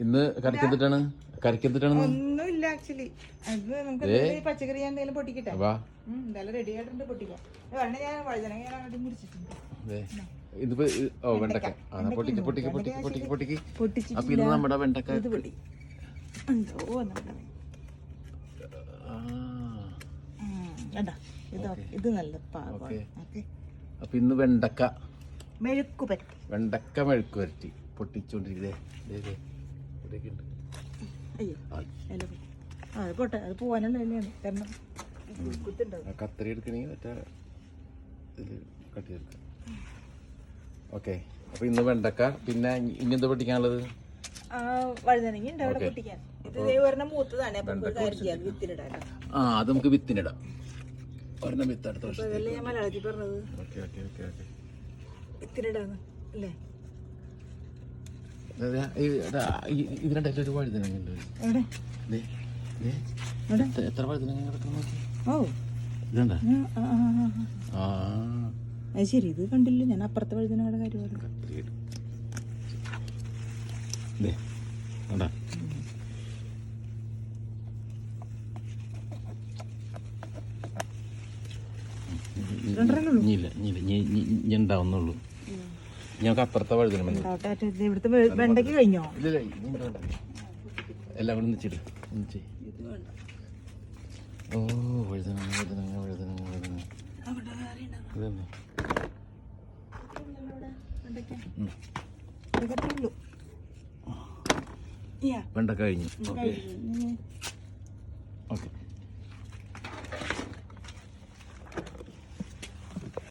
ഇന്ന് കറിക്കെന്തിട്ടാണ് ഒന്നുമില്ല ആക്ച്വലി. അത് നമുക്ക് പച്ചക്കറി ഞാൻ എന്തെങ്കിലും പൊട്ടിക്കട്ടെ. എന്തായാലും റെഡി ആയിട്ടുണ്ട്, പൊട്ടിക്കാം. ഞാൻ വഴുതനങ്ങ ഞാൻ അവിടെ മുറിച്ചിട്ടുണ്ട്. ഇതിപ്പോ വെണ്ടക്ക അപ്പൊ ഇന്ന് നമ്മുടെ വെണ്ടക്ക ഇത് നല്ല പാകമാണ്. അപ്പൊ ഇന്ന് വെണ്ടക്ക മെഴുക്ക് വരട്ടി പൊട്ടിച്ചോണ്ടിരിക്കുന്നേ. അയ്യോ അത് പോട്ടെ, അത് പോവാനുള്ള തന്നെയാണ്. കാരണം കത്തരി എടുക്കണെങ്കിൽ മറ്റേ ഇത് കട്ട് ചെയ്തെടുക്കാം. ഓക്കെ, അപ്പൊ ഇന്ന് വെണ്ടക്ക. പിന്നെ ഇനി എന്താ പൊട്ടിക്കാനുള്ളത്? വഴുതനങ്ങ ഉണ്ട് അവിടെ പൊട്ടിക്കാൻ. ഇത് ഒരെണ്ണം മൂത്തതാണ്, അത് നമുക്ക് വിത്തിനിടാം. ഒരെണ്ണം വിത്ത് അടുത്ത വർഷം ഞാൻ മലയാളത്തിൽ പറഞ്ഞത് വിത്തിനിടാന്ന് അല്ലേ? ഇതിനുണ്ടായിട്ട് വഴുതനങ്ങ ഉണ്ട്. എത്ര വഴുതനങ്ങ കിടക്കുന്നു? ഇതുണ്ടാ? അത് ശരി, ഇത് കണ്ടില്ല ഞാൻ. അപ്പുറത്തെ വഴുതനങ്ങളുടെ കാര്യം ഉണ്ടാവുന്നുള്ളൂ. ഞങ്ങൾക്ക് അപ്പുറത്തെ വഴുതന ഇവിടുത്തെ വെണ്ടയ്ക്ക് കഴിഞ്ഞോ? എല്ലാം കൂടെ ഒന്നിച്ചിട്ട് ഓ വഴുതന വെണ്ടക്ക കഴിഞ്ഞു. ഓക്കെ,